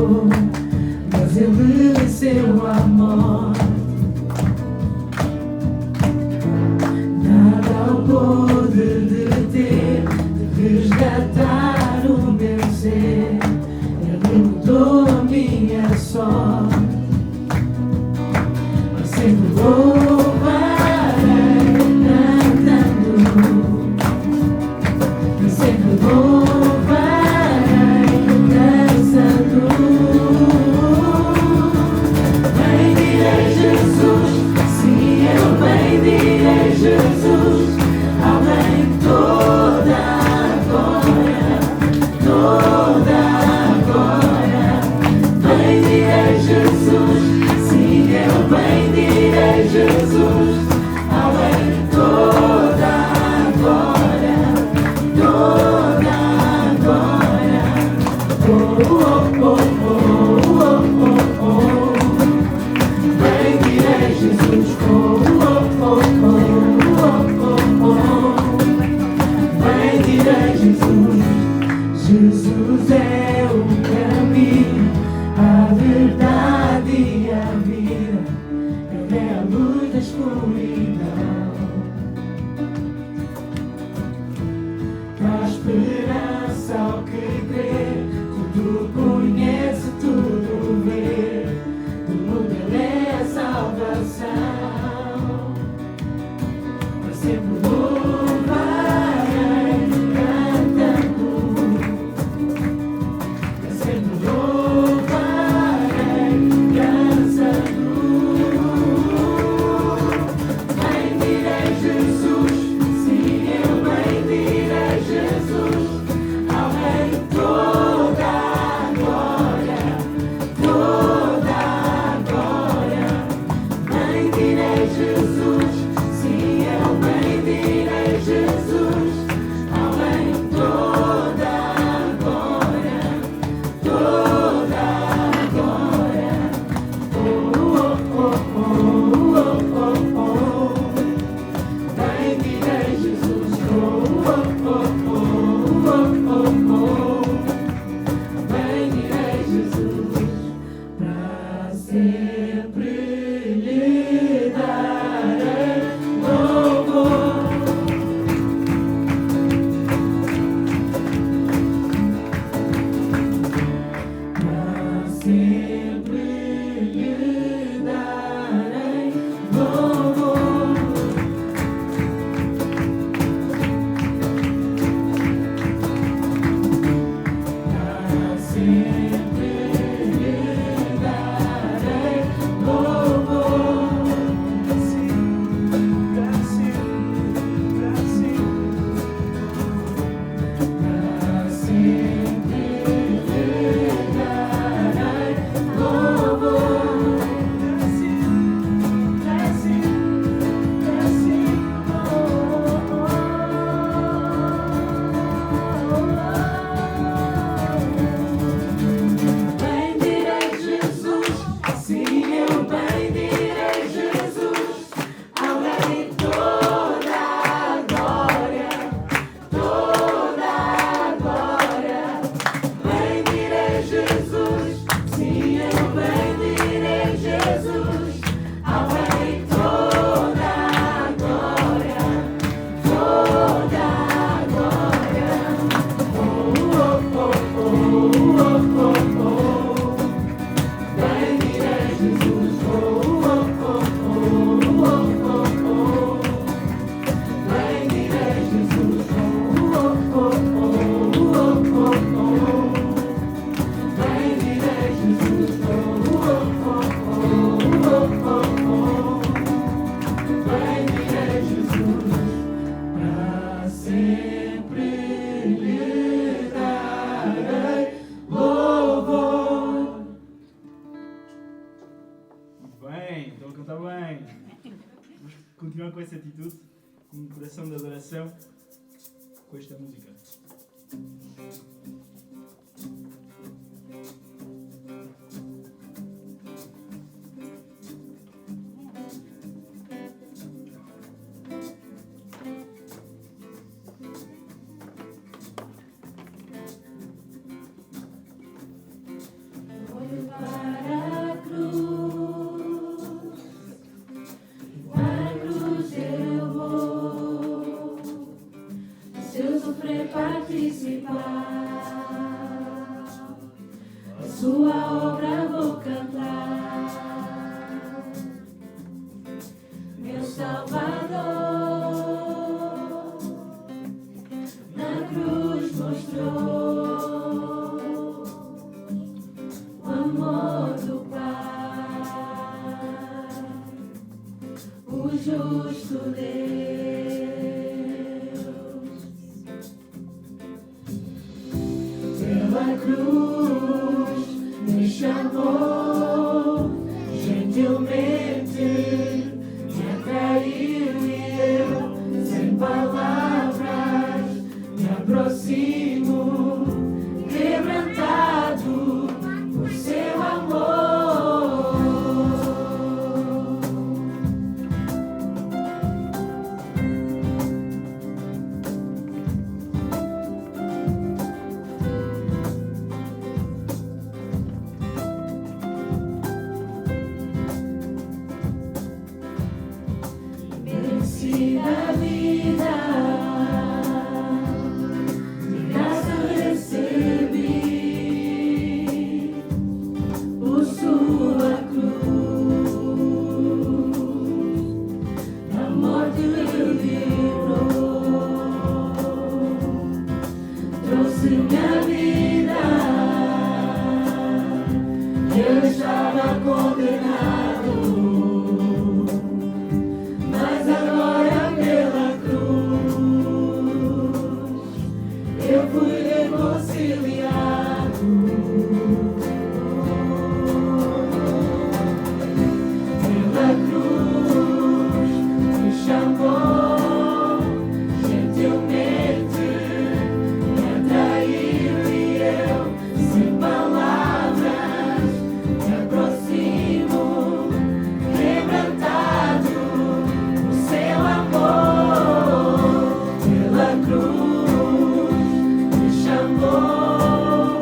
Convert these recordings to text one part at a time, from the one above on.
matou, mas ele venceu a morte. Nada o pôde deter, de resgatar o meu ser. Ele mudou a minha sorte. Eu sempre louvarei cantando. Eu sempre louvarei dançando. Bendirei Jesus, sim, eu bendirei Jesus. Além de toda a glória, toda a glória. Bendirei Jesus, sim, eu bendirei Jesus. Além de toda a glória, toda a glória. Oh, oh, oh, oh, oh, oh, oh. Bendirei Jesus. Oh, oh, oh, oh, oh, oh. Bendirei Jesus. Jesus é o caminho, a verdade e a vida. Ele é a luz da escuridão. Dá esperança ao que crê. Tudo conhece, tudo vê. Do mundo ele é a salvação. Para sempre louvarei cantando. Para sempre louvarei dançando. Bendirei Jesus, sim, eu bendirei Jesus. Ao Rei toda a glória, toda a glória. Bendirei Jesus, sim, eu bendirei Jesus. Ao Rei toda a glória, toda a glória. Oh, oh, oh, oh, oh, oh, oh. Bendirei Jesus. Oh, oh, oh, oh, oh, oh. Bendirei Jesus. Para sempre lhe darei louvor. Para sempre lhe darei louvor. Para sempre lhe darei louvor. Para sempre lhe darei Bendirei Jesus, sim, eu bendirei Jesus. Ao Rei toda a glória, toda a glória. Bendirei Jesus, sim, eu bendirei Jesus. Ao Rei toda a glória, toda a glória. Oh, oh, oh, oh, oh, oh. Bendirei Jesus. Oh, oh, oh, oh, oh, oh. Bendirei Jesus. Oh, oh, oh, oh, oh, oh. Bendirei Jesus. Oh, oh, oh, oh, oh, oh. Bendirei Jesus. Para sempre lhe darei louvor. Muito bem, estão a cantar bem. Vamos continuar com essa atitude, com um coração de adoração, com esta música. Sua obra vou cantar, meu Salvador, na cruz mostrou o amor do Pai, o justo Deus, pela cruz me chamou gentilmente, me atraiu e eu, sem palavras, me aproximo, quebrantado por seu amor. Mereci a vida, de graça recebi, por sua cruz, da morte me livrou, trouxe minha vida, eu estava condenado. Mas agora pela cruz eu fui reconciliado. Pela cruz me chamou gentilmente, me atraiu e eu, sem palavras, me aproximo, quebrantado. Seu amor, pela cruz, me chamou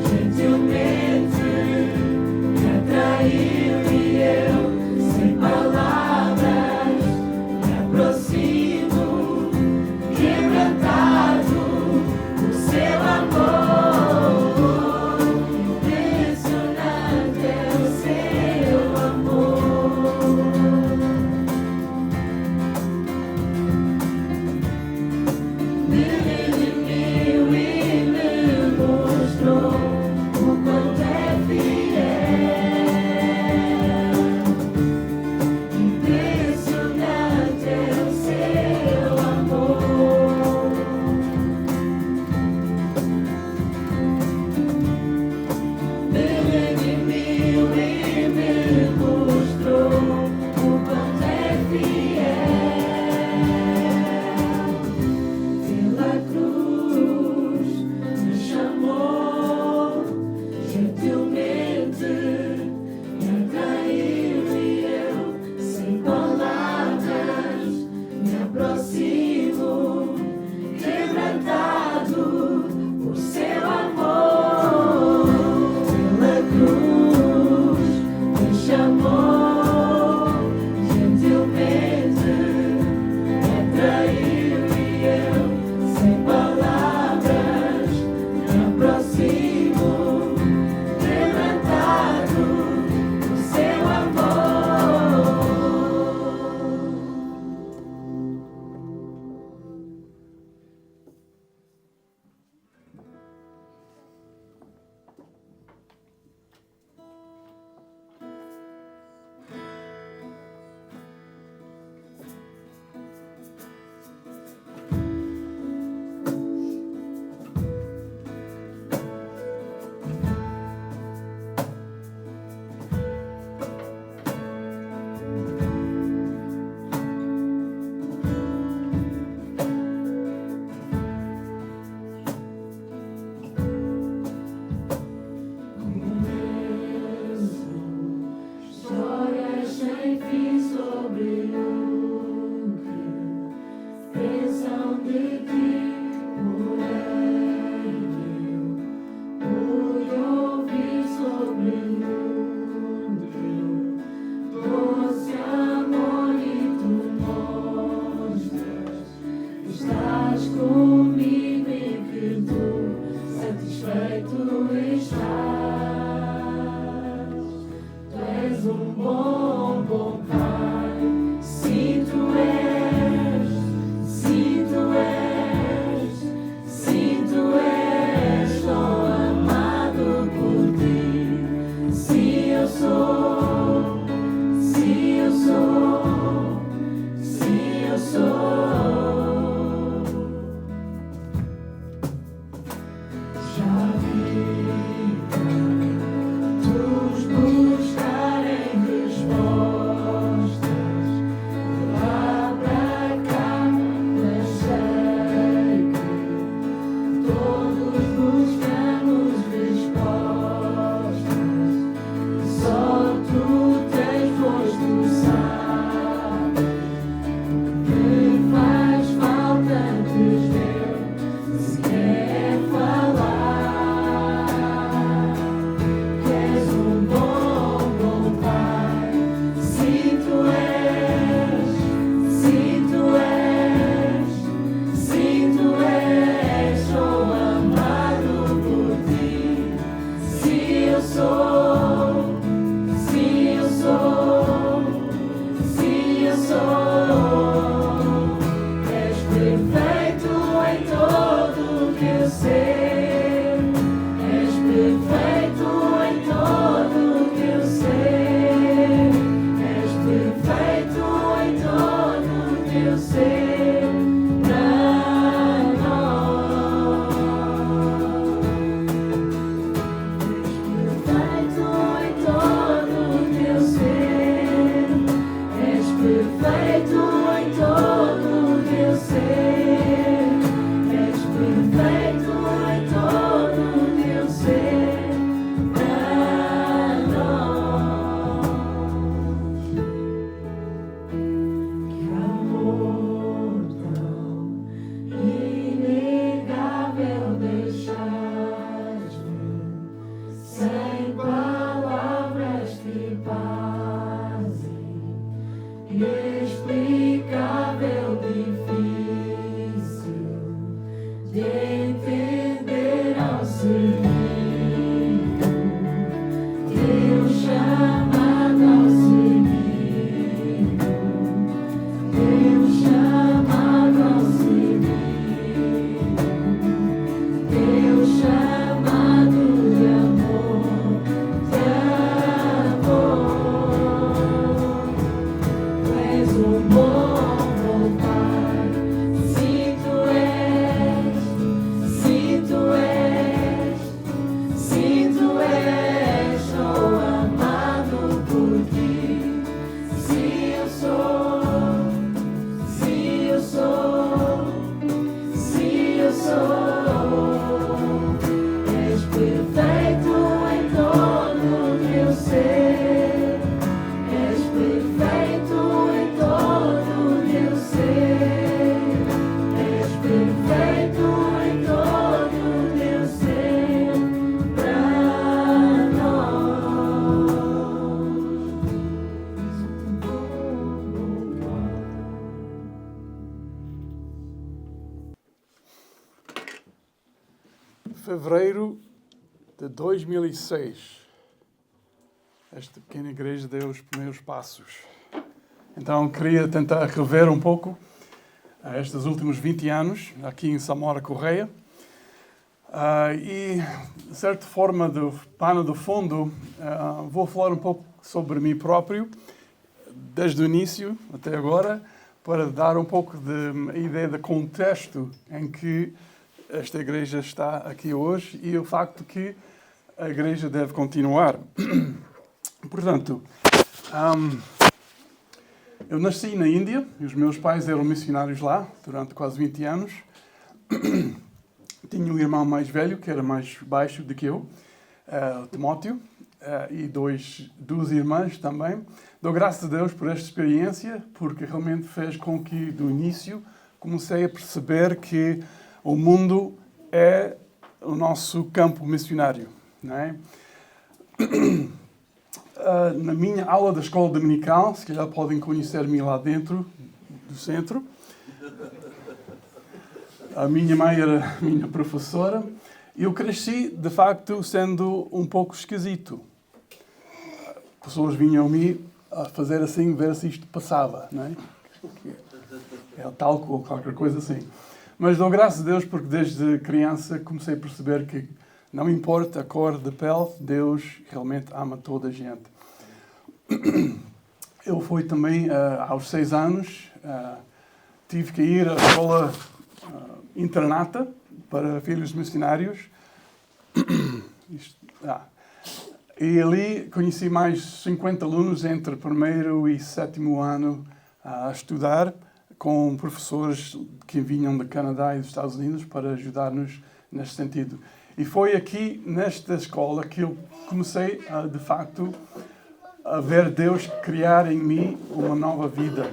gentilmente, me atraiu e eu, sem palavras, me aproximo, quebrantado por seu amor. Impressionante é o seu amor. Me redimiu e me mostrou o quanto é fiel. Impressionante é o seu amor. Me redimiu e me mostrou o quanto é fiel. Pela cruz me chamou gentilmente, me atraiu e eu, sem palavras, me aproximo, quebrantado por seu amor. Pela cruz me chamou gentilmente, me atraiu e eu, sem palavras, me aproximo, quebrantado por seu amor. Histórias sem fim sobre o que pensam de ti, porém eu pude ouvir sobre o teu doce amor e tu mostras, estás comigo e que tu satisfeito estás. um bom, bom Pai. Sim, tu és, sim, tu és, sim, tu és, sou amado por ti. Sim, eu sou, sim, eu sou, sim, eu sou. Já vi tus buscarem respostas de lá pra cá, mas sei que todos buscamos respostas e só tu tens, pois tu sabes o que faz falta antes de eu sequer falar. Que és um bom, bom Pai. Sim, tu és, sim, tu és, sim, tu és, sou amado por ti. Sim, eu sou, sim, eu sou, sim, eu sou. És perfeito em todo o que eu sei. És perfeito em todo o que eu sei. És perfeito em todo o que eu sei. Pra nós. És perfeito em todo o que eu sei. És perfeito em todo o que eu sei. Pra nós. Que amor tão inegável deixaste. Sem palavras te paz inexplicável, difícil de entender ao seguir teu chamado, ao seguir teu chamado, ao seguir teu chamado de amor, de amor. Tu és um bom, bom Pai. Sim, tu és, sim, tu és, sim, tu és, sou amado por ti. Sim, eu sou, sim, eu sou, sim, eu sou. És perfeito em todo o que eu sei. És perfeito em todo o que eu sei. És perfeito em todo o que eu sei. Pra nós. Fevereiro de 2006, esta pequena igreja deu os primeiros passos. Então queria tentar rever um pouco estes últimos 20 anos aqui em Samora Correia. E, de certa forma, do pano do fundo, vou falar um pouco sobre mim próprio, desde o início até agora, para dar um pouco de ideia do contexto em que esta igreja está aqui hoje e o facto que a igreja deve continuar. Portanto, eu nasci na Índia e os meus pais eram missionários lá durante quase 20 anos. Tinha um irmão mais velho, que era mais baixo do que eu, Timóteo, e duas irmãs também. Dou graças a Deus por esta experiência, porque realmente fez com que, do início, comecei a perceber que o mundo é o nosso campo missionário, não é? Na minha aula da escola dominical, se calhar podem conhecer-me lá dentro do centro, a minha mãe era minha professora, e eu cresci, de facto, sendo um pouco esquisito. pessoas vinham a mim a fazer assim, ver se isto passava, não é? É talco ou qualquer coisa assim. Mas dou graças a Deus porque desde criança comecei a perceber que não importa a cor da pele, Deus realmente ama toda a gente. Eu fui também, aos 6 anos, tive que ir à escola internata para filhos missionários. E ali conheci mais 50 alunos entre primeiro e 7º ano a estudar, com professores que vinham do Canadá e dos Estados Unidos para ajudar-nos neste sentido. E foi aqui, nesta escola, que eu comecei, de facto, a ver Deus criar em mim uma nova vida.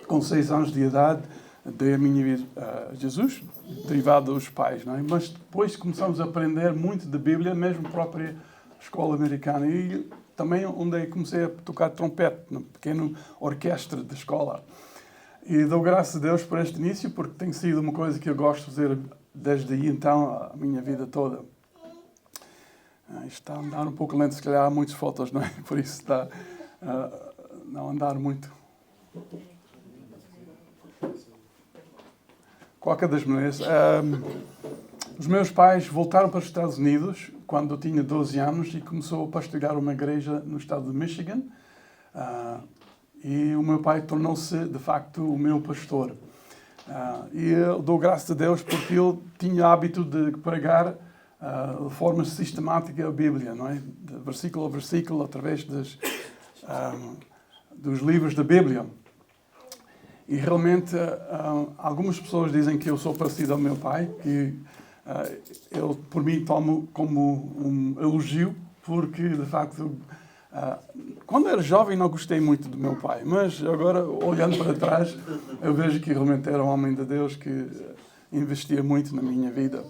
Com 6 anos de idade, dei a minha vida a Jesus, derivado dos pais, não é? Mas depois começamos a aprender muito da Bíblia, mesmo a própria escola americana. E também onde comecei a tocar trompete, numa pequena orquestra da escola. E dou graças a Deus por este início, porque tem sido uma coisa que eu gosto de fazer desde aí então, a minha vida toda. Isto está a andar um pouco lento, se calhar há muitas fotos, não é? Por isso está a não andar muito. Qualquer das maneiras, os meus pais voltaram para os Estados Unidos quando eu tinha 12 anos e começou a pastorear uma igreja no estado de Michigan. E o meu pai tornou-se, de facto, o meu pastor. E eu dou graças a Deus porque ele tinha hábito de pregar de forma sistemática a Bíblia, não é? De versículo a versículo, através dos livros da Bíblia. E realmente, algumas pessoas dizem que eu sou parecido ao meu pai, que eu, por mim, tomo como um elogio, porque, de facto, quando era jovem não gostei muito do meu pai, mas agora, olhando para trás, eu vejo que realmente era um homem de Deus que investia muito na minha vida.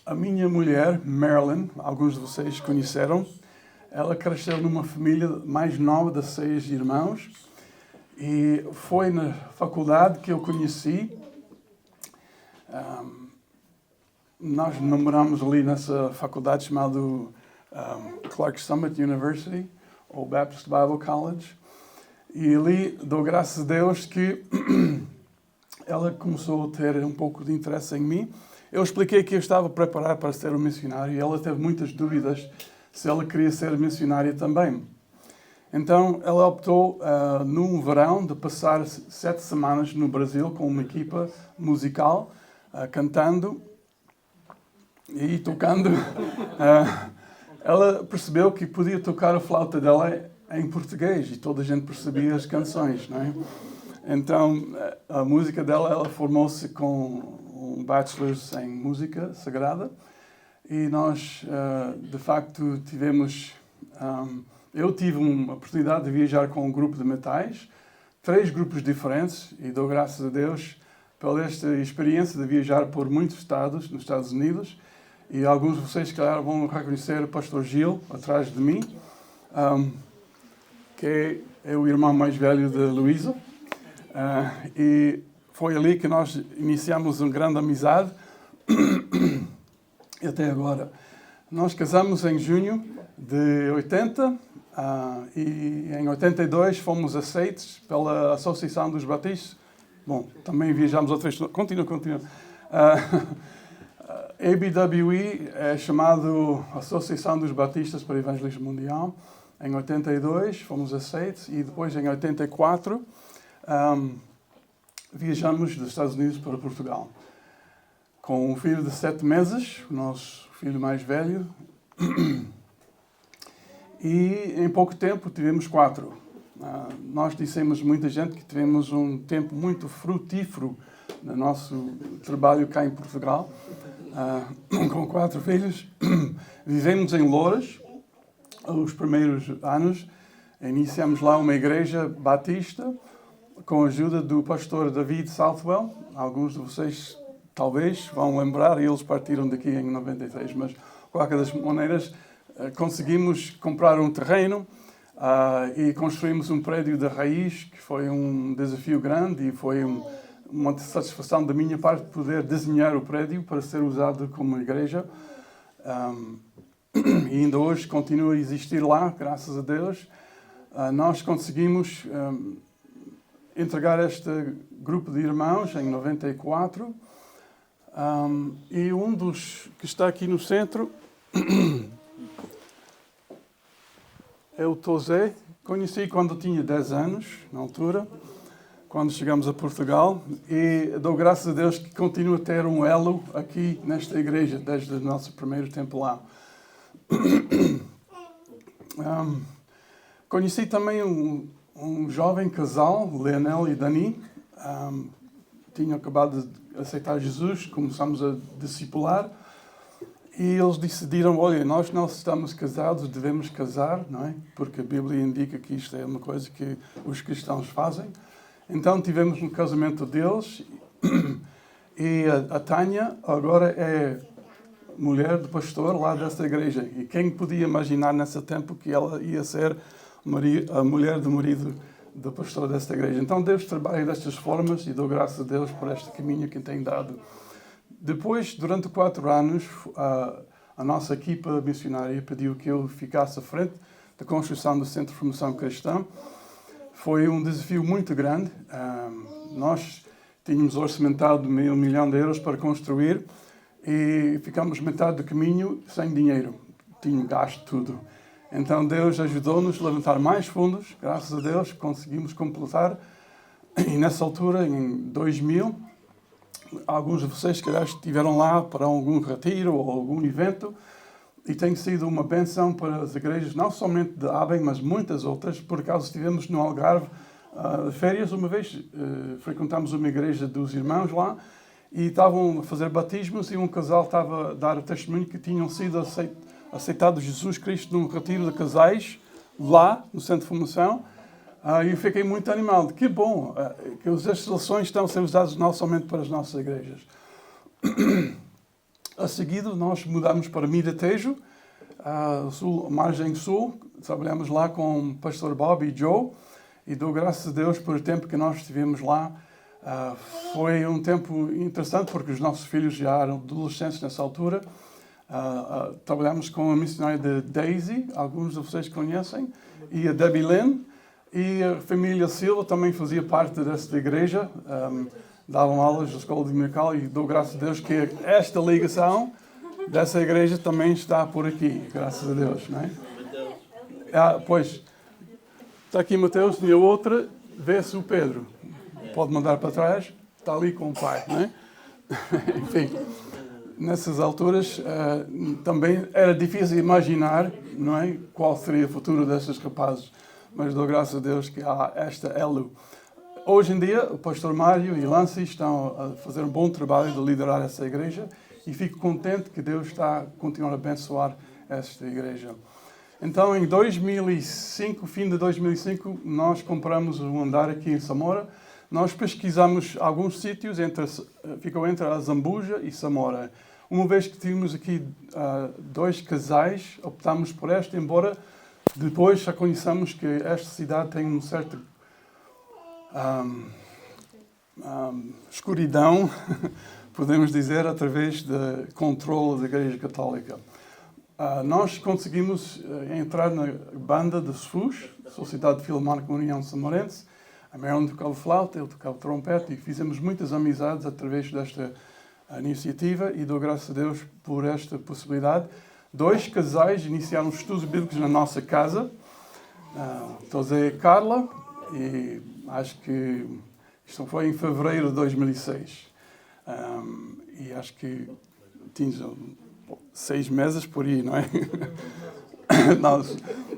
A minha mulher, Marilyn, alguns de vocês conheceram, ela cresceu numa família mais nova de 6 irmãos e foi na faculdade que eu conheci. Nós namoramos ali nessa faculdade chamada Clark Summit University, ou Baptist Bible College. E ali dou graças a Deus que ela começou a ter um pouco de interesse em mim. Eu expliquei que eu estava preparado para ser um missionário e ela teve muitas dúvidas se ela queria ser missionária também. Então, ela optou, num verão, de passar 7 semanas no Brasil com uma equipa musical, cantando e tocando. Ela percebeu que podia tocar a flauta dela em português e toda a gente percebia as canções, não é? Então, a música dela, ela formou-se com um bachelor's em música sagrada e nós, de facto, tivemos... eu tive uma oportunidade de viajar com um grupo de metais, 3 grupos diferentes, e dou graças a Deus pela esta experiência de viajar por muitos estados nos Estados Unidos. E alguns de vocês, calhar, vão reconhecer o pastor Gil, atrás de mim, que é o irmão mais velho de Luísa. E foi ali que nós iniciamos uma grande amizade. E até agora. Nós casamos em junho de 80 e em 82 fomos aceitos pela Associação dos Batistas. Bom, também viajamos outras... Continua. ABWE é chamado Associação dos Batistas para o Evangelismo Mundial. Em 82 fomos aceitos e depois em 84 viajamos dos Estados Unidos para Portugal. Com um filho de 7 meses, o nosso filho mais velho. E em pouco tempo tivemos 4. Nós dissemos muita gente que tivemos um tempo muito frutífero no nosso trabalho cá em Portugal. Com 4 filhos. Vivemos em Louras os primeiros anos. Iniciamos lá uma igreja batista com a ajuda do pastor David Southwell. Alguns de vocês talvez vão lembrar, eles partiram daqui em 93, mas de qualquer das maneiras conseguimos comprar um terreno e construímos um prédio de raiz, que foi um desafio grande e foi uma satisfação da minha parte poder desenhar o prédio para ser usado como igreja. E ainda hoje continua a existir lá, graças a Deus. Nós conseguimos entregar este grupo de irmãos em 94. E um dos que está aqui no centro é o Tosé. Conheci quando tinha 10 anos, na altura, quando chegamos a Portugal. E dou graças a Deus que continua a ter um elo aqui nesta igreja, desde o nosso primeiro tempo lá. Conheci também um jovem casal, Leonel e Dani. Tinham acabado de aceitar Jesus, começamos a discipular. E eles decidiram, olha, nós não estamos casados, devemos casar, não é? Porque a Bíblia indica que isto é uma coisa que os cristãos fazem. Então tivemos um casamento deles. E a Tânia agora é mulher do pastor lá desta igreja. E quem podia imaginar nesse tempo que ela ia ser a mulher do marido do pastor desta igreja. Então Deus trabalha destas formas e dou graças a Deus por este caminho que tem dado. Depois, durante 4 anos, a nossa equipa missionária pediu que eu ficasse à frente da construção do Centro de Formação Cristã. Foi um desafio muito grande. Nós tínhamos orçamentado €1 milhão para construir e ficamos metade do caminho sem dinheiro. Tínhamos gasto tudo. Então Deus ajudou-nos a levantar mais fundos. Graças a Deus conseguimos completar. E nessa altura, em 2000, alguns de vocês, se calhar, estiveram lá para algum retiro ou algum evento. E tem sido uma bênção para as igrejas, não somente de Abem, mas muitas outras. Por acaso estivemos no Algarve de férias uma vez. Frequentámos uma igreja dos irmãos lá. E estavam a fazer batismos e um casal estava a dar testemunho que tinham sido aceitado Jesus Cristo num retiro de casais lá no Centro de Formação. E eu fiquei muito animado. Que bom que as instalações estão a ser usadas não somente para as nossas igrejas. A seguir, nós mudamos para Miratejo, margem sul. Trabalhamos lá com o pastor Bob e Joe. E dou graças a Deus por o tempo que nós estivemos lá. Foi um tempo interessante porque os nossos filhos já eram adolescentes nessa altura. Trabalhamos com a missionária de Daisy, alguns de vocês conhecem, e a Debbie Lynn. E a família Silva também fazia parte desta igreja. Davam aulas na escola dominical e dou graças a Deus que esta ligação dessa igreja também está por aqui. Graças a Deus, não é? Pois, está aqui Mateus e a outra, vê-se o Pedro. Pode mandar para trás, está ali com o pai, não é? Enfim, nessas alturas também era difícil imaginar, não é, qual seria o futuro destes rapazes, mas dou graças a Deus que há esta elo. Hoje em dia, o pastor Mário e Lance estão a fazer um bom trabalho de liderar essa igreja e fico contente que Deus está a continuar a abençoar esta igreja. Então, em 2005, fim de 2005, nós compramos um andar aqui em Samora. Nós pesquisamos alguns sítios, ficou entre a Zambuja e Samora. Uma vez que tínhamos aqui 2 casais, optámos por este, embora depois já conheçamos que esta cidade tem um certo escuridão, podemos dizer, através do controle da Igreja Católica. Nós conseguimos entrar na banda de SFUS, Sociedade Filarmónica União Samorense. A Marilyn tocava flauta, eu tocava trompete e fizemos muitas amizades através desta iniciativa e dou graças a Deus por esta possibilidade. 2 casais iniciaram estudos bíblicos na nossa casa, Tosé e Carla, e acho que isto foi em fevereiro de 2006. E acho que tinha 6 meses por aí, não é?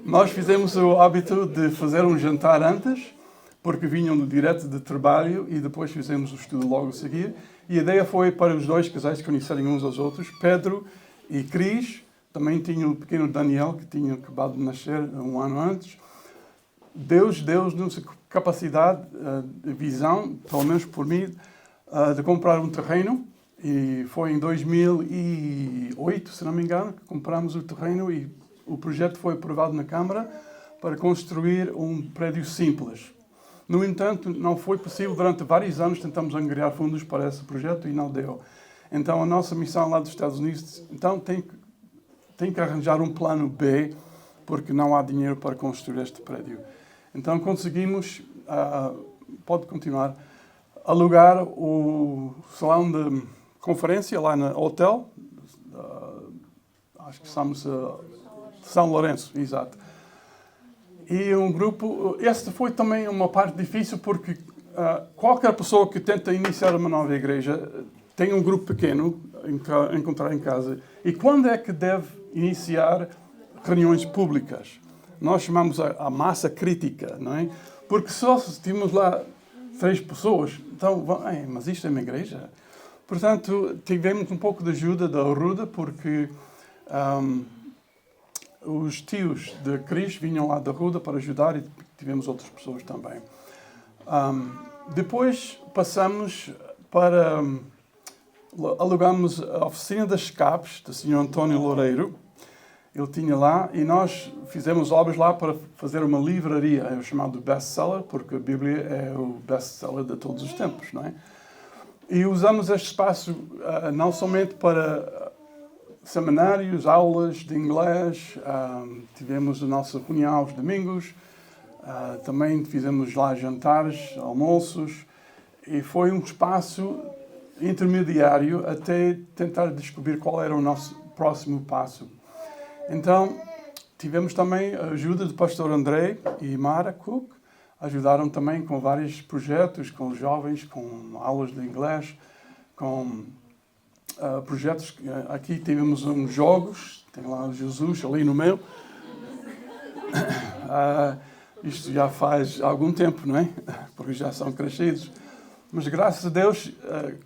Nós fizemos o hábito de fazer um jantar antes, porque vinham direto de trabalho e depois fizemos o estudo logo a seguir. E a ideia foi para os 2 casais conhecerem uns aos outros, Pedro e Cris. Também tinha o pequeno Daniel, que tinha acabado de nascer 1 ano antes. Deus deu-nos a capacidade de visão, pelo menos por mim, de comprar um terreno. E foi em 2008, se não me engano, que compramos o terreno e o projeto foi aprovado na Câmara para construir um prédio simples. No entanto, não foi possível. Durante vários anos tentamos angariar fundos para esse projeto e não deu. Então, a nossa missão lá dos Estados Unidos então, tem que arranjar um plano B, porque não há dinheiro para construir este prédio. Então, conseguimos, pode continuar, alugar o salão de conferência lá no hotel, acho que chamamos São Lourenço, exato. E um grupo, esta foi também uma parte difícil, porque qualquer pessoa que tenta iniciar uma nova igreja tem um grupo pequeno a encontrar em casa. E quando é que deve iniciar reuniões públicas? Nós chamamos a massa crítica, não é? Porque só se tínhamos lá 3 pessoas, então, mas isto é uma igreja? Portanto, tivemos um pouco de ajuda da Ruda, porque os tios de Cris vinham lá da Ruda para ajudar e tivemos outras pessoas também. Depois passamos para... alugamos a oficina das escapes do Sr. António Loureiro. Ele tinha lá e nós fizemos obras lá para fazer uma livraria, é o chamado best-seller, porque a Bíblia é o best-seller de todos os tempos, não é? E usamos este espaço não somente para seminários, aulas de inglês, tivemos a nossa reunião aos domingos, também fizemos lá jantares, almoços, e foi um espaço intermediário até tentar descobrir qual era o nosso próximo passo. Então, tivemos também a ajuda do pastor André e Mara Cook, ajudaram também com vários projetos, com os jovens, com aulas de inglês, com projetos. Aqui tivemos uns jogos, tem lá o Jesus ali no meio. Isto já faz algum tempo, não é? Porque já são crescidos. Mas graças a Deus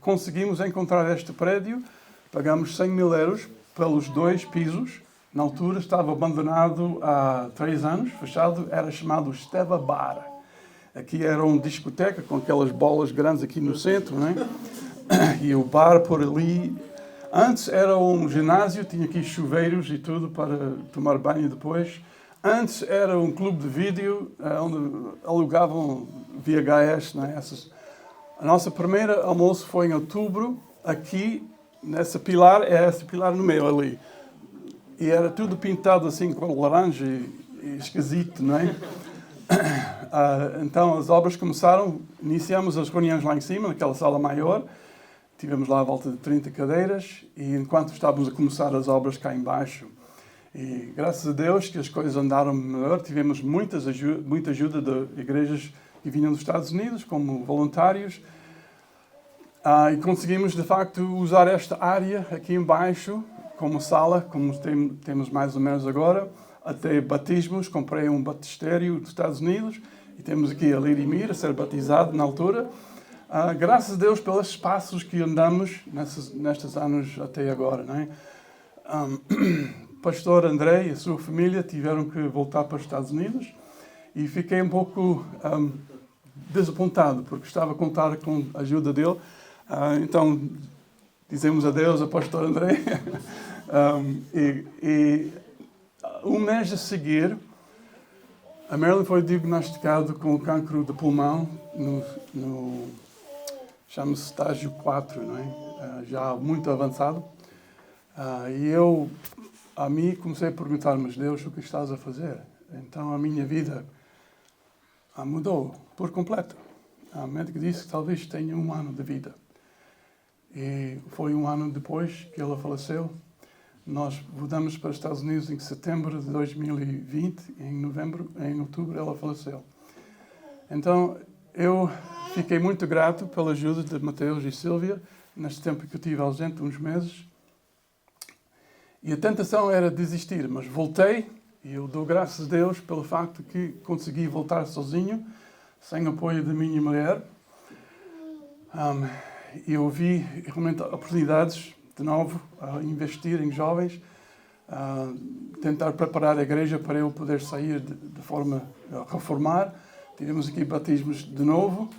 conseguimos encontrar este prédio, pagamos 100 mil euros pelos 2 pisos. Na altura estava abandonado há 3 anos, fechado, era chamado Esteva Bar. Aqui era uma discoteca com aquelas bolas grandes aqui no centro, não é? E o bar por ali. Antes era um ginásio, tinha aqui chuveiros e tudo para tomar banho depois. Antes era um clube de vídeo, onde alugavam VHS, não é? A nossa primeira almoço foi em outubro, aqui, nessa pilar, é esse pilar no meio ali. E era tudo pintado assim com laranja e esquisito, não é? Então as obras começaram, iniciamos as reuniões lá em cima, naquela sala maior, tivemos lá à volta de 30 cadeiras, e enquanto estávamos a começar as obras cá embaixo, e graças a Deus que as coisas andaram melhor, tivemos muita ajuda de igrejas que vinham dos Estados Unidos, como voluntários, e conseguimos de facto usar esta área aqui embaixo como sala, como temos mais ou menos agora, até batismos. Comprei um batistério dos Estados Unidos e temos aqui a Lirimir a ser batizado na altura. Graças a Deus pelos passos que andamos nestes anos até agora, não é? Pastor André e a sua família tiveram que voltar para os Estados Unidos e fiquei um pouco desapontado, porque estava a contar com a ajuda dele. Então, dizemos adeus ao pastor André. Um mês a seguir, a Marilyn foi diagnosticada com cancro de pulmão no chama-se estágio 4, não é? Já muito avançado. E eu, a mim, comecei a perguntar, mas Deus, o que estás a fazer? Então a minha vida mudou por completo. A médica disse que talvez tenha 1 ano de vida. E foi 1 ano depois que ela faleceu. Nós mudamos para os Estados Unidos em setembro de 2020. Em outubro ela faleceu. Então eu fiquei muito grato pela ajuda de Mateus e Sílvia neste tempo que eu estive ausente, uns meses. E a tentação era desistir, mas voltei e eu dou graças a Deus pelo facto que consegui voltar sozinho, sem apoio da minha mulher. E eu vi realmente oportunidades, de novo, a investir em jovens, tentar preparar a igreja para eu poder sair de forma a reformar. Tivemos aqui batismos de novo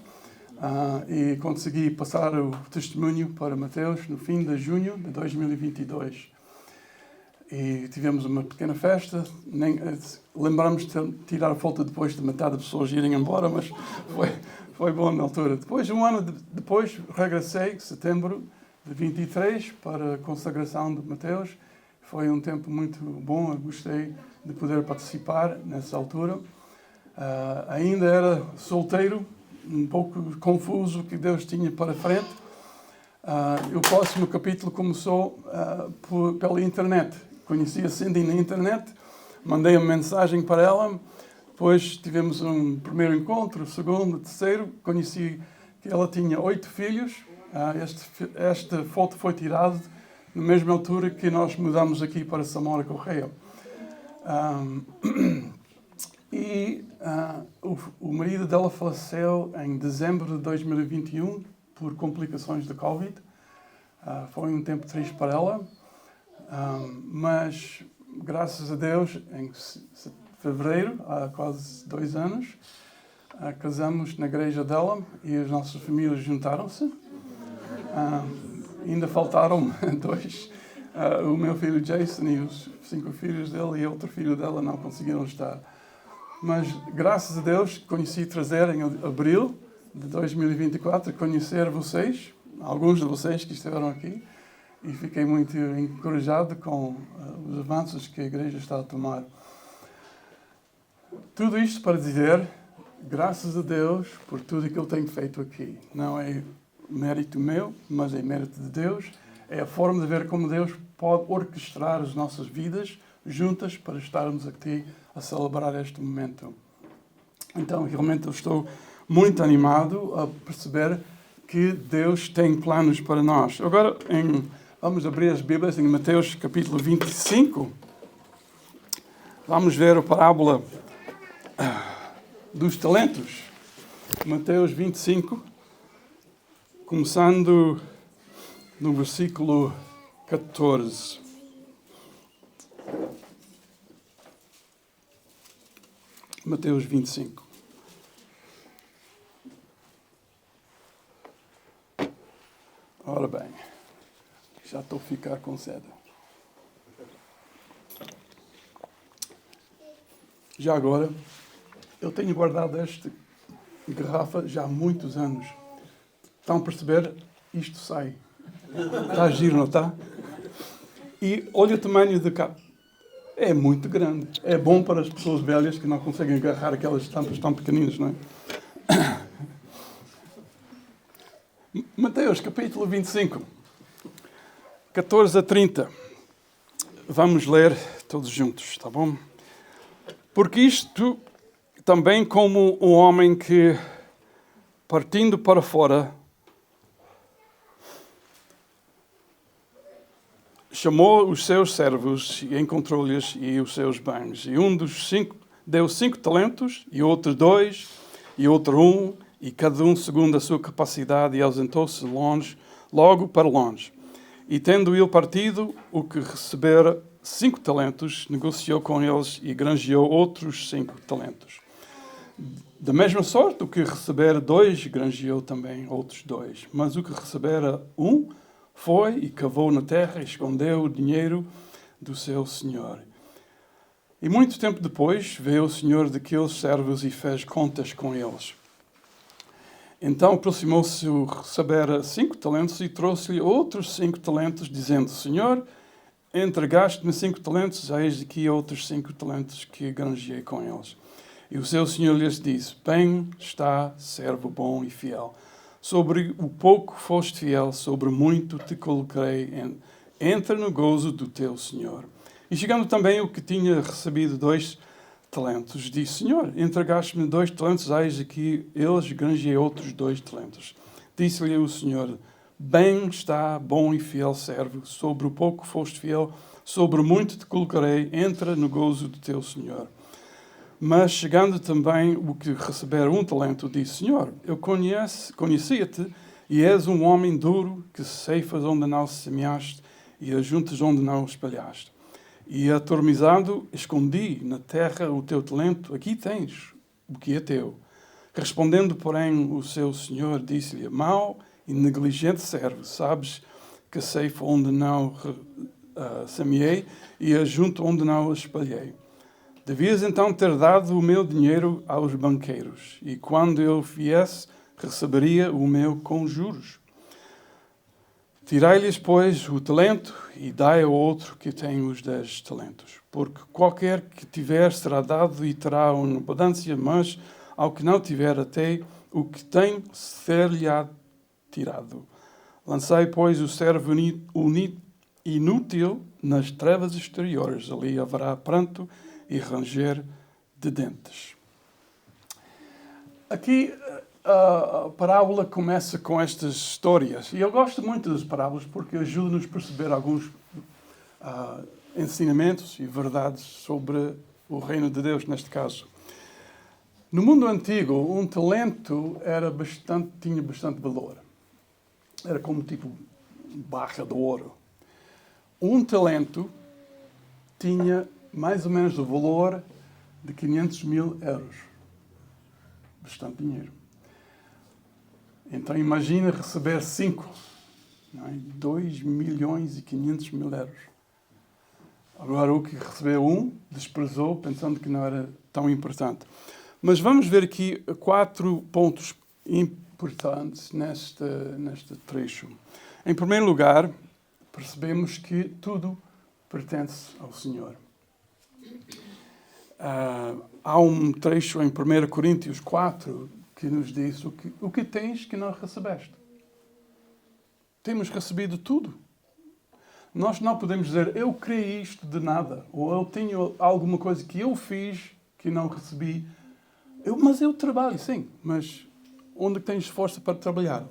e consegui passar o testemunho para Mateus no fim de junho de 2022. e tivemos uma pequena festa. Lembramos de tirar a foto depois de metade das pessoas irem embora, mas foi bom na altura. Depois, um ano depois, regressei, setembro de 23, para a consagração de Mateus. Foi um tempo muito bom, eu gostei de poder participar nessa altura. Ainda era solteiro, um pouco confuso o que Deus tinha para frente. O próximo capítulo começou pela internet. Conheci a Cindy na internet, mandei uma mensagem para ela, depois tivemos um primeiro encontro, segundo, terceiro. Conheci que ela tinha 8 filhos. Esta foto foi tirada na mesma altura que nós mudamos aqui para Samora Correia. O marido dela faleceu em dezembro de 2021 por complicações da Covid. Foi um tempo triste para ela, mas graças a Deus, em fevereiro, há quase 2 anos, casamos na igreja dela e as nossas famílias juntaram-se. Ainda faltaram 2. O meu filho Jason e os 5 filhos dele e outro filho dela não conseguiram estar. Mas, graças a Deus, consegui trazer em abril de 2024, conhecer vocês, alguns de vocês que estiveram aqui, e fiquei muito encorajado com os avanços que a igreja está a tomar. Tudo isto para dizer, graças a Deus por tudo que Ele tem feito aqui. Não é mérito meu, mas é mérito de Deus. É a forma de ver como Deus pode orquestrar as nossas vidas juntas para estarmos aqui a celebrar este momento. Então, realmente eu estou muito animado a perceber que Deus tem planos para nós. Agora, vamos abrir as Bíblias em Mateus capítulo 25. Vamos ver a parábola dos talentos. Mateus 25, começando no versículo 14. Mateus 25. Ora bem, já estou a ficar com sede. Já agora, eu tenho guardado esta garrafa já há muitos anos. Estão a perceber? Isto sai. Está giro, não está? E olha o tamanho da capa. É muito grande. É bom para as pessoas velhas que não conseguem agarrar aquelas tampas tão pequeninas, não é? Mateus, capítulo 25, 14 a 30. Vamos ler todos juntos, está bom? Porque isto também como um homem que, partindo para fora, chamou os seus servos e encontrou-lhes e os seus bens. E um dos 5 deu 5 talentos, e outro 2, e outro 1, e cada um segundo a sua capacidade, e ausentou-se logo para longe. E tendo ele partido, o que recebera 5 talentos, negociou com eles e granjeou outros 5 talentos. Da mesma sorte, o que recebera 2, granjeou também outros 2. Mas o que recebera 1, foi e cavou na terra e escondeu o dinheiro do seu senhor. E muito tempo depois veio o senhor daqueles servos e fez contas com eles. Então aproximou-se o que recebera 5 talentos e trouxe-lhe outros 5 talentos, dizendo: Senhor, entregaste-me 5 talentos, eis aqui outros 5 talentos que granjeei com eles. E o seu senhor lhes disse: Bem está, servo bom e fiel. Sobre o pouco foste fiel, sobre muito te colocarei. Entra no gozo do teu senhor. E chegando também o que tinha recebido 2 talentos, disse: Senhor, entregaste-me 2 talentos, eis aqui eles granjeei outros 2 talentos. Disse-lhe o senhor: Bem está, bom e fiel servo, sobre o pouco foste fiel, sobre muito te colocarei. Entra no gozo do teu senhor. Mas chegando também o que recebera 1 talento, disse: Senhor, eu conhecia-te e és um homem duro, que ceifas onde não semeaste e ajuntas onde não espalhaste. E atormizado, escondi na terra o teu talento, aqui tens o que é teu. Respondendo, porém, o seu senhor disse-lhe: Mau e negligente servo, sabes que ceifa onde não semeei e ajunto onde não a espalhei. Devias então ter dado o meu dinheiro aos banqueiros, e quando eu viesse, receberia o meu com juros. Tirai-lhes, pois, o talento e dai ao outro que tem os 10 talentos. Porque qualquer que tiver será dado e terá uma abundância, mas ao que não tiver até o que tem ser-lhe-á tirado. Lançai, pois, o servo inútil nas trevas exteriores. Ali haverá pranto e ranger de dentes. Aqui a parábola começa com estas histórias. E eu gosto muito das parábolas porque ajudam-nos a perceber alguns ensinamentos e verdades sobre o reino de Deus, neste caso. No mundo antigo, um talento tinha bastante valor. Era como tipo barra de ouro. Um talento tinha mais ou menos o valor de 500 mil euros. Bastante dinheiro. Então imagina receber 5, não é? 2 milhões e 500 mil euros. Agora o que recebeu desprezou, pensando que não era tão importante. Mas vamos ver aqui 4 pontos importantes neste trecho. Em primeiro lugar, percebemos que tudo pertence ao Senhor. Há um trecho em 1 Coríntios 4 que nos diz o que tens que não recebeste. Temos recebido tudo. Nós não podemos dizer, eu criei isto de nada, ou eu tenho alguma coisa que eu fiz que não recebi. Mas eu trabalho, sim, mas onde tens força para trabalhar?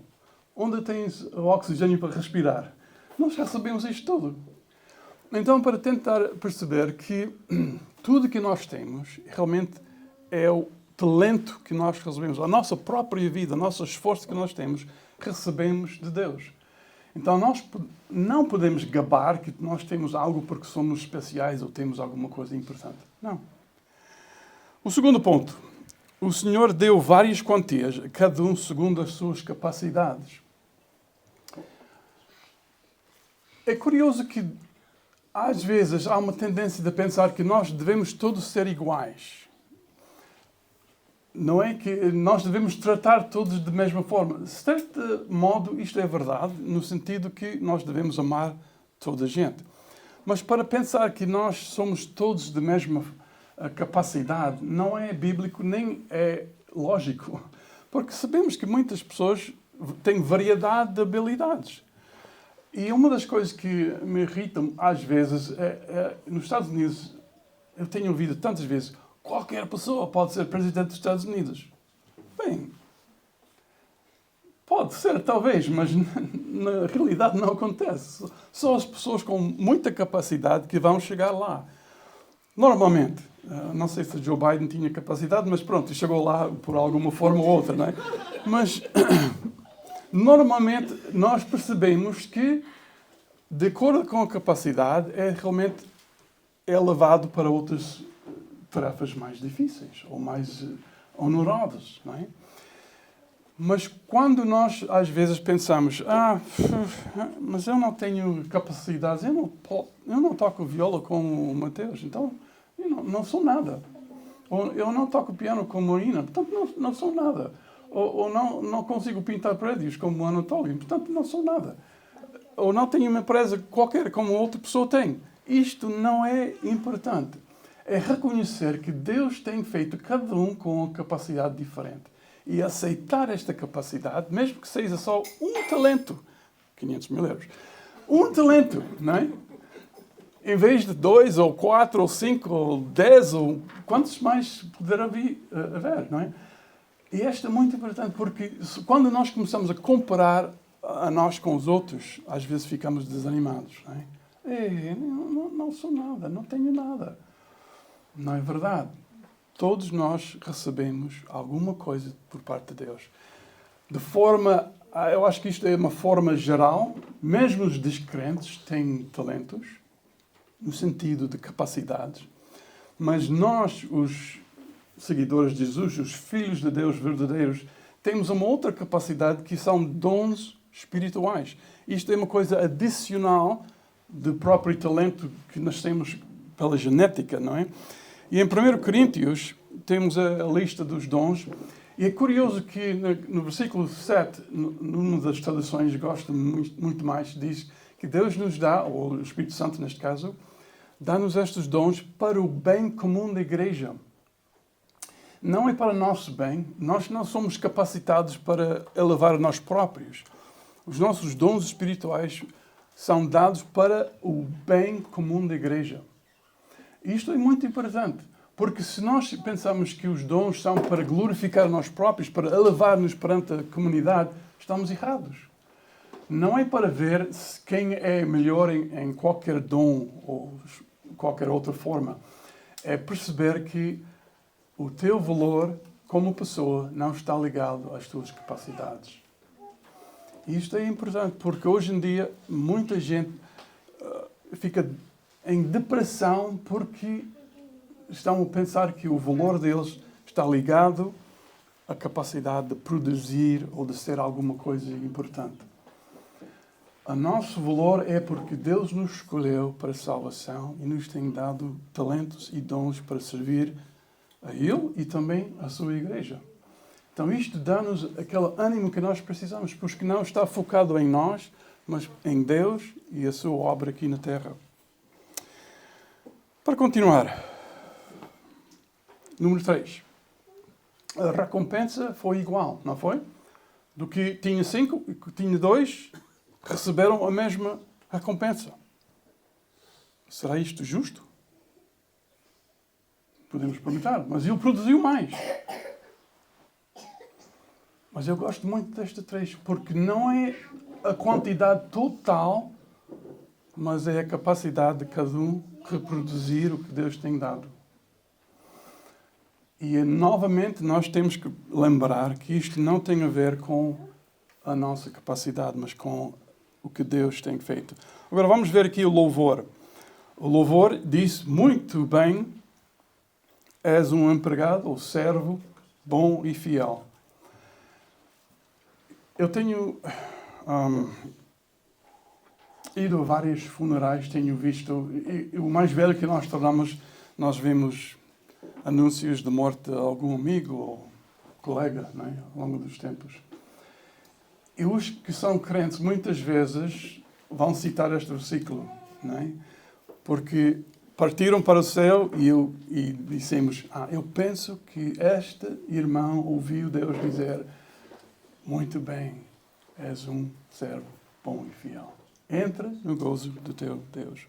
Onde tens o oxigênio para respirar? Nós recebemos isto tudo. Então, para tentar perceber que tudo que nós temos realmente é o talento que nós recebemos, a nossa própria vida, o nosso esforço que nós temos, recebemos de Deus. Então, nós não podemos gabar que nós temos algo porque somos especiais ou temos alguma coisa importante. Não. O segundo ponto. O Senhor deu várias quantias, a cada um segundo as suas capacidades. É curioso que, às vezes, há uma tendência de pensar que nós devemos todos ser iguais. Não é que nós devemos tratar todos da mesma forma. De certo modo, isto é verdade, no sentido que nós devemos amar toda a gente. Mas para pensar que nós somos todos da mesma capacidade, não é bíblico nem é lógico. Porque sabemos que muitas pessoas têm variedade de habilidades. E uma das coisas que me irritam, às vezes, nos Estados Unidos, eu tenho ouvido tantas vezes, qualquer pessoa pode ser presidente dos Estados Unidos. Bem, pode ser, talvez, mas na realidade não acontece. Só as pessoas com muita capacidade que vão chegar lá. Normalmente. Não sei se Joe Biden tinha capacidade, mas pronto, chegou lá por alguma forma ou outra, não é? Mas, normalmente, nós percebemos que, de acordo com a capacidade, realmente levado para outras tarefas mais difíceis ou mais onerosas, não é? Mas quando nós, às vezes, pensamos, mas eu não tenho capacidades, eu não toco viola como o Mateus, então eu não sou nada. Ou eu não toco piano como a Marina, portanto não sou nada. Ou não consigo pintar prédios como o Anatólio, portanto não sou nada. Ou não tenho uma empresa qualquer como outra pessoa tem. Isto não é importante. É reconhecer que Deus tem feito cada um com uma capacidade diferente. E aceitar esta capacidade, mesmo que seja só um talento. 500 mil euros. Um talento, não é? Em vez de 2, ou 4, ou 5, ou 10, ou quantos mais poderá haver, não é? E esta é muito importante, porque quando nós começamos a comparar a nós com os outros, às vezes ficamos desanimados, não é? Não sou nada, não tenho nada. Não é verdade. Todos nós recebemos alguma coisa por parte de Deus. De forma, eu acho que isto é uma forma geral, mesmo os descrentes têm talentos, no sentido de capacidades, mas nós, os seguidores de Jesus, os filhos de Deus verdadeiros, temos uma outra capacidade que são dons espirituais. Isto é uma coisa adicional do próprio talento que nascemos pela genética, não é? E em 1 Coríntios temos a lista dos dons. E é curioso que no versículo 7, numa das traduções, gosto muito mais, diz que Deus nos dá, ou o Espírito Santo neste caso, dá-nos estes dons para o bem comum da igreja. Não é para o nosso bem. Nós não somos capacitados para elevar a nós próprios. Os nossos dons espirituais são dados para o bem comum da igreja. Isto é muito importante, porque se nós pensamos que os dons são para glorificar nós próprios, para elevar-nos perante a comunidade, estamos errados. Não é para ver quem é melhor em qualquer dom ou qualquer outra forma. É perceber que o teu valor como pessoa não está ligado às tuas capacidades. E isto é importante, porque hoje em dia muita gente fica em depressão porque estão a pensar que o valor deles está ligado à capacidade de produzir ou de ser alguma coisa importante. O nosso valor é porque Deus nos escolheu para a salvação e nos tem dado talentos e dons para servir a Ele e também a sua igreja. Então isto dá-nos aquele ânimo que nós precisamos, porque não está focado em nós, mas em Deus e a sua obra aqui na terra. Para continuar, número 3. A recompensa foi igual, não foi? Do que tinha 5 e que tinha 2, receberam a mesma recompensa. Será isto justo? Podemos perguntar, mas ele produziu mais. Mas eu gosto muito desta 3, porque não é a quantidade total, mas é a capacidade de cada um reproduzir o que Deus tem dado. E novamente nós temos que lembrar que isto não tem a ver com a nossa capacidade, mas com o que Deus tem feito. Agora vamos ver aqui o louvor. O louvor diz muito bem: és um empregado ou servo bom e fiel. Eu tenho ido a vários funerais, tenho visto, e o mais velho que nós tornamos, nós vemos anúncios de morte de algum amigo ou colega, não é? Ao longo dos tempos. E os que são crentes muitas vezes vão citar este versículo, não é? Porque partiram para o céu e dissemos: eu penso que este irmão ouviu Deus dizer: muito bem, és um servo bom e fiel. Entra no gozo do teu Deus.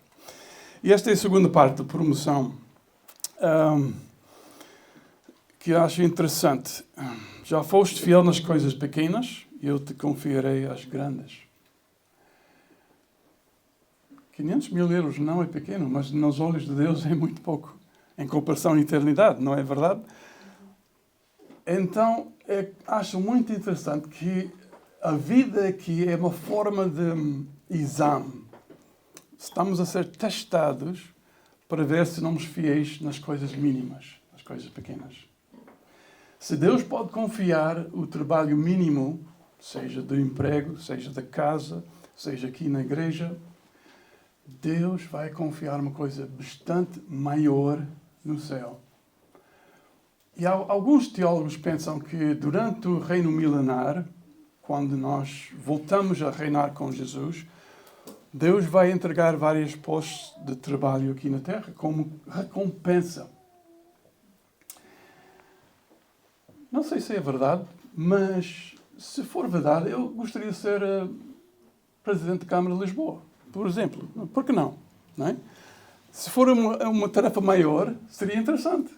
E esta é a segunda parte da promoção, que eu acho interessante. Já foste fiel nas coisas pequenas, eu te confiarei as grandes. 500 mil euros não é pequeno, mas nos olhos de Deus é muito pouco, em comparação à eternidade, não é verdade? Então, acho muito interessante que a vida aqui é uma forma de exame. Estamos a ser testados para ver se somos fiéis nas coisas mínimas, nas coisas pequenas. Se Deus pode confiar o trabalho mínimo, seja do emprego, seja da casa, seja aqui na igreja, Deus vai confiar uma coisa bastante maior no céu. E alguns teólogos pensam que durante o reino milenar, quando nós voltamos a reinar com Jesus, Deus vai entregar vários postos de trabalho aqui na terra como recompensa. Não sei se é verdade, mas se for verdade, eu gostaria de ser presidente da Câmara de Lisboa, por exemplo. Por que não? Não é? Se for uma tarefa maior, seria interessante.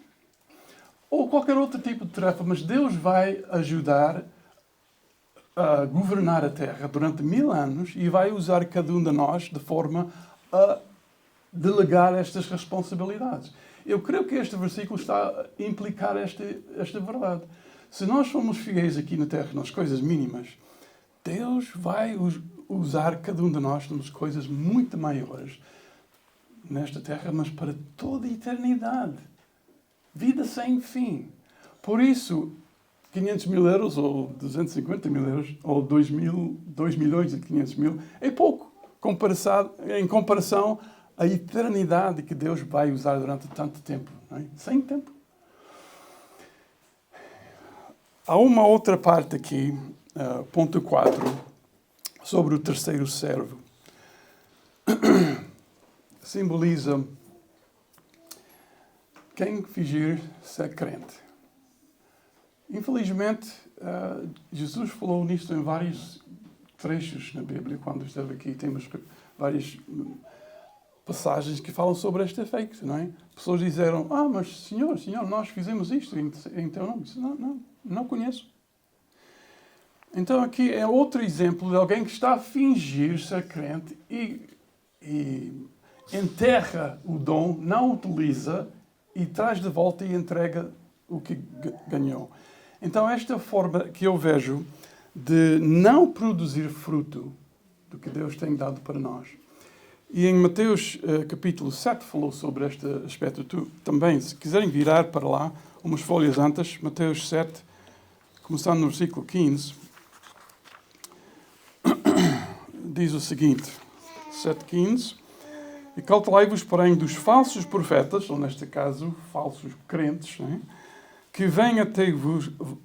Ou qualquer outro tipo de tarefa, mas Deus vai ajudar a governar a Terra durante 1000 anos e vai usar cada um de nós de forma a delegar estas responsabilidades. Eu creio que este versículo está a implicar esta verdade. Se nós somos fiéis aqui na Terra nas coisas mínimas, Deus vai usar cada um de nós nas coisas muito maiores nesta Terra, mas para toda a eternidade. Vida sem fim. Por isso, 500 mil euros ou 250 mil euros ou 2 milhões e 500 mil é pouco em comparação à eternidade que Deus vai usar durante tanto tempo. Não é? Sem tempo. Há uma outra parte aqui, ponto 4, sobre o terceiro servo. Simboliza quem fingir ser crente. Infelizmente, Jesus falou nisto em vários trechos na Bíblia. Quando esteve aqui, temos várias passagens que falam sobre este efeito, não é? Pessoas disseram, mas Senhor, nós fizemos isto em teu nome. Não conheço. Então aqui é outro exemplo de alguém que está a fingir ser crente e enterra o dom, não utiliza e traz de volta e entrega o que ganhou. Então esta forma que eu vejo de não produzir fruto do que Deus tem dado para nós. E em Mateus capítulo 7 falou sobre este aspecto também. Se quiserem virar para lá, umas folhas antes, Mateus 7, começando no versículo 15, diz o seguinte, 7:15, e cautelai-vos, porém, dos falsos profetas, ou neste caso, falsos crentes, né, que vêm até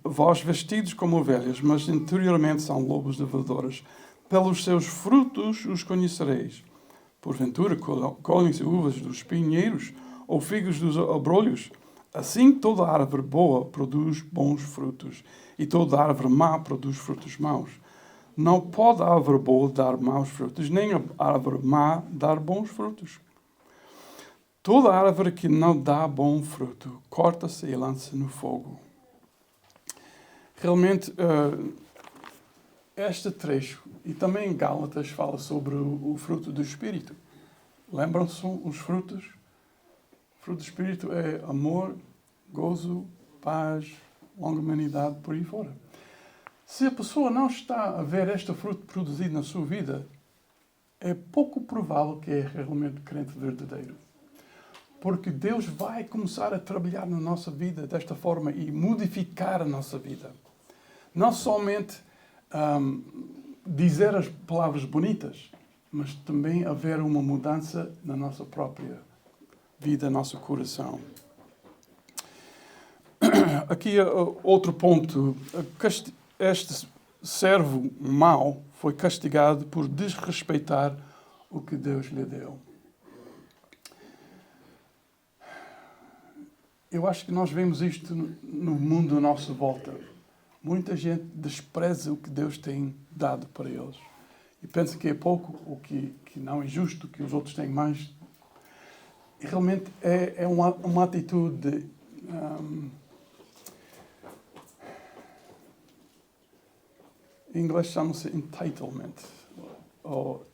vós vestidos como ovelhas, mas interiormente são lobos devoradores. Pelos seus frutos os conhecereis. Porventura, colhem-se uvas dos espinheiros ou figos dos abrolhos? Assim, toda árvore boa produz bons frutos, e toda árvore má produz frutos maus. Não pode a árvore boa dar maus frutos, nem a árvore má dar bons frutos. Toda árvore que não dá bom fruto, corta-se e lança no fogo. Realmente, este trecho, e também em Gálatas, fala sobre o fruto do Espírito. Lembram-se os frutos? O fruto do Espírito é amor, gozo, paz, longanimidade, por aí fora. Se a pessoa não está a ver este fruto produzido na sua vida, é pouco provável que é realmente crente verdadeiro. Porque Deus vai começar a trabalhar na nossa vida desta forma e modificar a nossa vida. Não somente dizer as palavras bonitas, mas também haver uma mudança na nossa própria vida, nosso coração. Aqui outro ponto. Este servo mau foi castigado por desrespeitar o que Deus lhe deu. Eu acho que nós vemos isto no mundo à nossa volta. Muita gente despreza o que Deus tem dado para eles. E pensa que é pouco, ou que não é justo, que os outros têm mais. E realmente é uma atitude em inglês chama-se entitlement, ou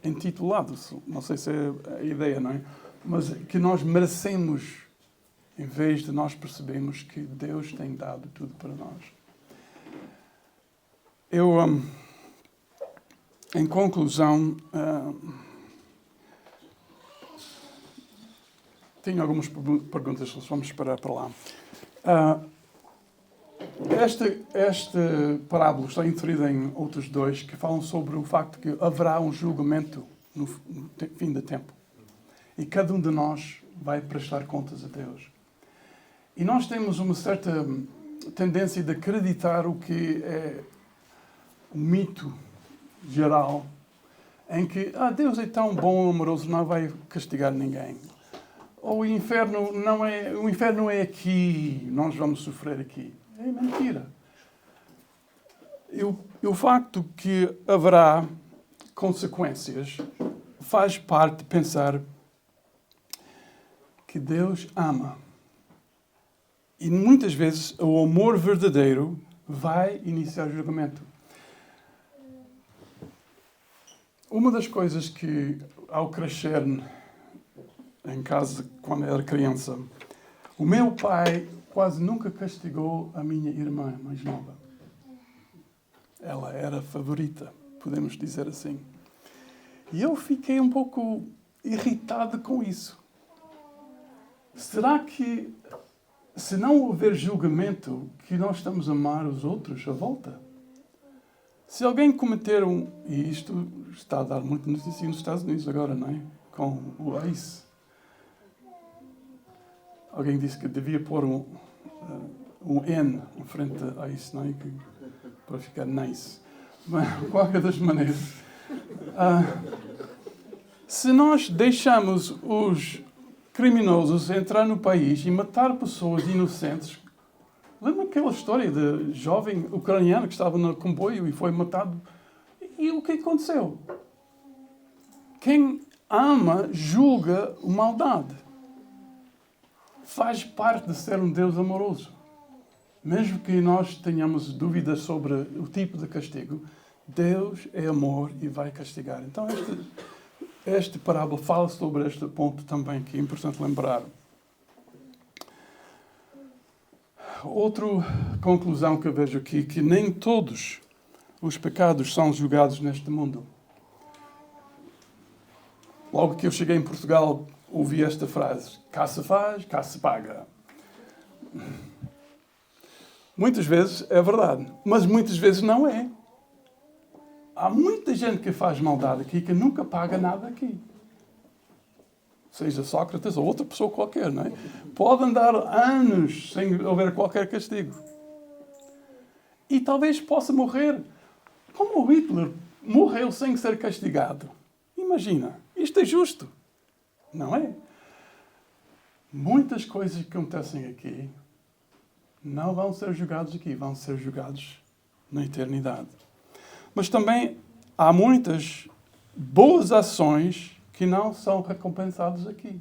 intitulado, não sei se é a ideia, não é? Mas que nós merecemos, em vez de nós percebermos que Deus tem dado tudo para nós. Eu, em conclusão, tenho algumas perguntas, vamos parar para lá. Esta parábola está inserida em outros dois que falam sobre o facto que haverá um julgamento no fim do tempo. E cada um de nós vai prestar contas a Deus. E nós temos uma certa tendência de acreditar o que é um mito geral, em que Deus é tão bom e amoroso, não vai castigar ninguém. Ou o inferno não é aqui, nós vamos sofrer aqui. É mentira. E o facto que haverá consequências faz parte de pensar que Deus ama. E muitas vezes o amor verdadeiro vai iniciar o julgamento. Uma das coisas que, ao crescer em casa, quando era criança, o meu pai quase nunca castigou a minha irmã mais nova. Ela era a favorita, podemos dizer assim. E eu fiquei um pouco irritado com isso. Será que, se não houver julgamento, que nós estamos a amar os outros à volta? Se alguém cometer e isto está a dar muita notícia nos Estados Unidos agora, não é? Com o ICE. Alguém disse que devia pôr um N em frente a ICE, não é? Para ficar nice. Mas, de qualquer das maneiras, se nós deixamos os criminosos entrar no país e matar pessoas inocentes, lembra aquela história de jovem ucraniano que estava no comboio e foi matado? E o que aconteceu? Quem ama julga a maldade. Faz parte de ser um Deus amoroso. Mesmo que nós tenhamos dúvidas sobre o tipo de castigo, Deus é amor e vai castigar. Então, esta parábola fala sobre este ponto também, que é importante lembrar. Outra conclusão que eu vejo aqui, que nem todos os pecados são julgados neste mundo. Logo que eu cheguei em Portugal, ouvi esta frase: cá se faz, cá se paga. Muitas vezes é verdade, mas muitas vezes não é. Há muita gente que faz maldade aqui que nunca paga nada aqui. Seja Sócrates ou outra pessoa qualquer, não é? Pode andar anos sem haver qualquer castigo. E talvez possa morrer. Como o Hitler morreu sem ser castigado. Imagina, isto é justo. Não é? Muitas coisas que acontecem aqui não vão ser julgados aqui, vão ser julgados na eternidade. Mas também há muitas boas ações que não são recompensadas aqui.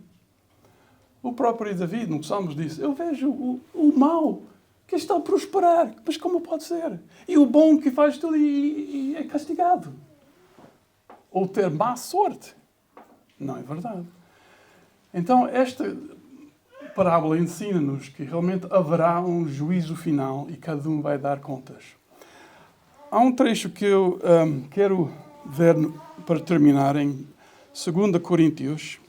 O próprio Davi, no Salmos, disse: eu vejo o mau que está a prosperar, mas como pode ser? E o bom que faz tudo e é castigado. Ou ter má sorte. Não é verdade. Então, esta parábola ensina-nos que realmente haverá um juízo final e cada um vai dar contas. Há um trecho que eu quero ver para terminar em 2 Coríntios.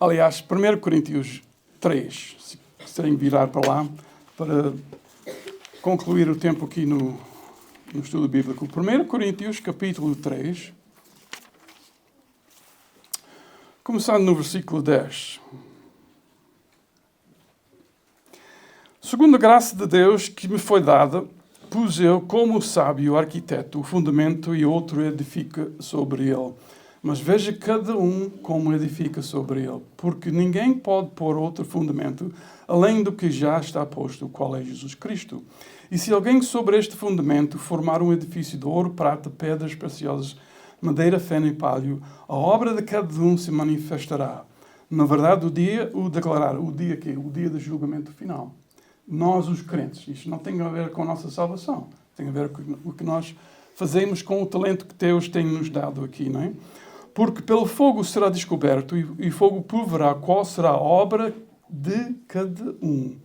Aliás, 1 Coríntios 3. Se quiserem virar para lá, para concluir o tempo aqui no estudo bíblico. 1 Coríntios, capítulo 3. Começando no versículo 10. Segundo a graça de Deus que me foi dada, pus eu, como sábio arquiteto, o fundamento e outro edifica sobre ele. Mas veja cada um como edifica sobre ele. Porque ninguém pode pôr outro fundamento além do que já está posto, o qual é Jesus Cristo. E se alguém sobre este fundamento formar um edifício de ouro, prata, pedras preciosas, madeira, feno e palho, a obra de cada um se manifestará. Na verdade, o dia do julgamento final. Nós, os crentes, isto não tem a ver com a nossa salvação, tem a ver com o que nós fazemos com o talento que Deus tem nos dado aqui, não é? Porque pelo fogo será descoberto e fogo provará qual será a obra de cada um.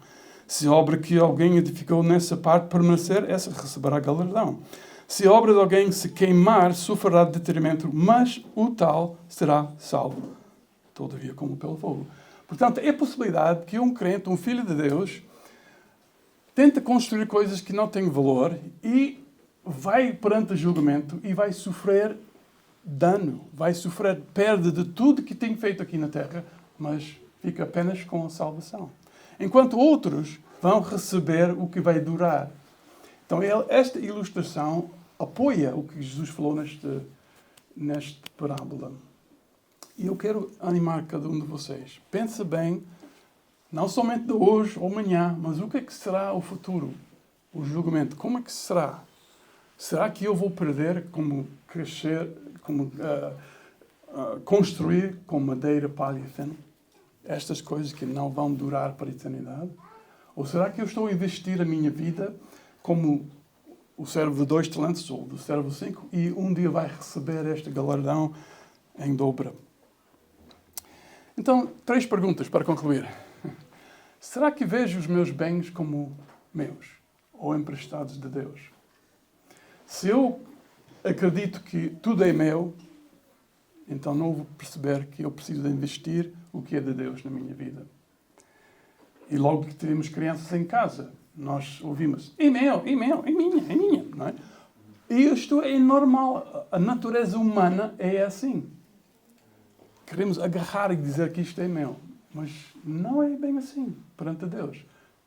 Se a obra que alguém edificou nessa parte permanecer, essa receberá galardão. Se a obra de alguém se queimar, sofrerá detrimento, mas o tal será salvo, todavia como pelo fogo. Portanto, é a possibilidade que um crente, um filho de Deus, tenta construir coisas que não têm valor e vai perante o julgamento e vai sofrer dano, vai sofrer perda de tudo que tem feito aqui na terra, mas fica apenas com a salvação. Enquanto outros vão receber o que vai durar. Então, esta ilustração apoia o que Jesus falou nesta parábola. E eu quero animar cada um de vocês. Pensa bem, não somente de hoje ou amanhã, mas o que é que será o futuro? O julgamento, como é que será? Será que eu vou perder como crescer, como construir com madeira, palha e feno? Estas coisas que não vão durar para a eternidade? Ou será que eu estou a investir a minha vida como o servo de 2 talentos ou do servo de 5 e um dia vai receber este galardão em dobra? Então, 3 perguntas para concluir. Será que vejo os meus bens como meus ou emprestados de Deus? Se eu acredito que tudo é meu, então não vou perceber que eu preciso de investir o que é de Deus na minha vida. E logo que tivemos crianças em casa, nós ouvimos: é meu, é meu, é minha, não é? E isto é normal. A natureza humana é assim. Queremos agarrar e dizer que isto é meu. Mas não é bem assim perante Deus.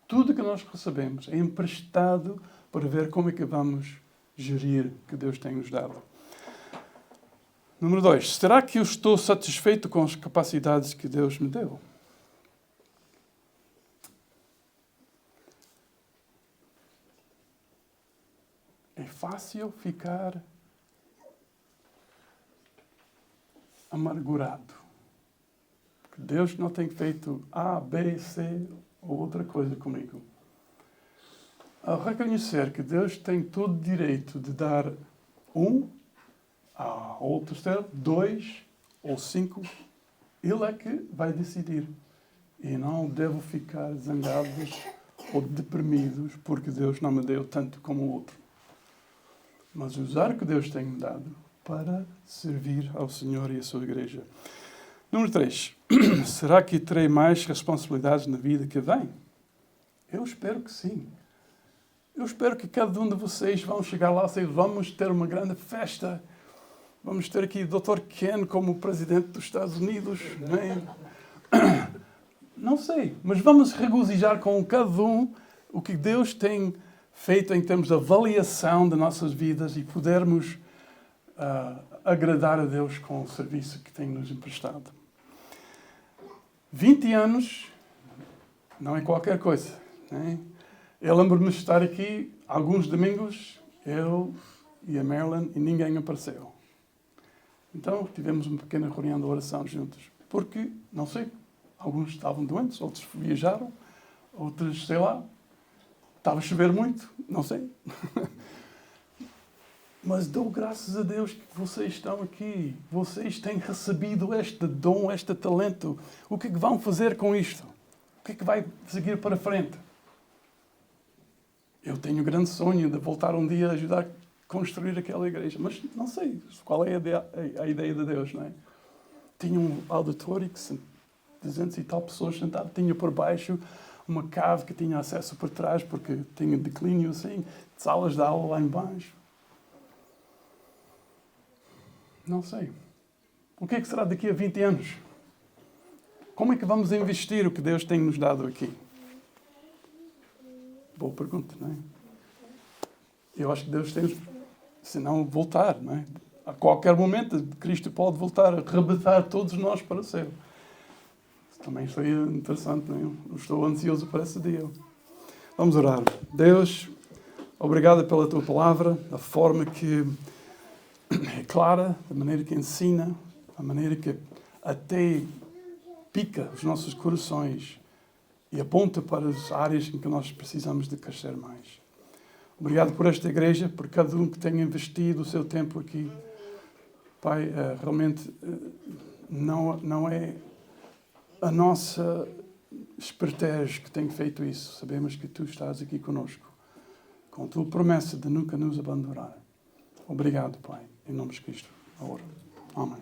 Tudo que nós recebemos é emprestado para ver como é que vamos gerir o que Deus tem nos dado. Número 2. Será que eu estou satisfeito com as capacidades que Deus me deu? É fácil ficar amargurado. Porque Deus não tem feito A, B, C ou outra coisa comigo. Ao reconhecer que Deus tem todo o direito de dar ou terceiro, 2 ou 5, Ele é que vai decidir. E não devo ficar zangados ou deprimidos porque Deus não me deu tanto como o outro. Mas usar o que Deus tem me dado para servir ao Senhor e à sua igreja. Número 3. Será que terei mais responsabilidades na vida que vem? Eu espero que sim. Eu espero que cada um de vocês vão chegar lá e vamos ter uma grande festa. Vamos ter aqui o Dr. Ken como presidente dos Estados Unidos. Não sei, mas vamos regozijar com cada um o que Deus tem feito em termos de avaliação das nossas vidas e podermos agradar a Deus com o serviço que tem nos emprestado. 20 anos não é qualquer coisa. Né? Eu lembro-me de estar aqui alguns domingos, eu e a Marilyn, e ninguém apareceu. Então tivemos uma pequena reunião de oração juntos. Porque, não sei, alguns estavam doentes, outros viajaram, outros, sei lá, estava a chover muito, não sei. Mas dou graças a Deus que vocês estão aqui. Vocês têm recebido este dom, este talento. O que é que vão fazer com isto? O que é que vai seguir para frente? Eu tenho um grande sonho de voltar um dia a ajudar a construir aquela igreja. Mas não sei qual é a ideia de Deus, não é? Tinha um auditório que 200 e tal pessoas sentadas. Tinha por baixo uma cave que tinha acesso por trás, porque tinha declínio assim, salas de aula lá embaixo. Não sei. O que é que será daqui a 20 anos? Como é que vamos investir o que Deus tem nos dado aqui? Boa pergunta, não é? Eu acho que Deus tem, se não voltar, não é? A qualquer momento, Cristo pode voltar a arrebatar todos nós para o céu. Também seria interessante, não é? Eu estou ansioso para esse dia. Vamos orar. Deus, obrigado pela tua palavra, a forma que é clara, a maneira que ensina, a maneira que até pica os nossos corações e aponta para as áreas em que nós precisamos de crescer mais. Obrigado por esta igreja, por cada um que tenha investido o seu tempo aqui. Pai, realmente não é a nossa espertez que tem feito isso. Sabemos que Tu estás aqui conosco, com a Tua promessa de nunca nos abandonar. Obrigado, Pai. Em nome de Cristo. Oro. Amém.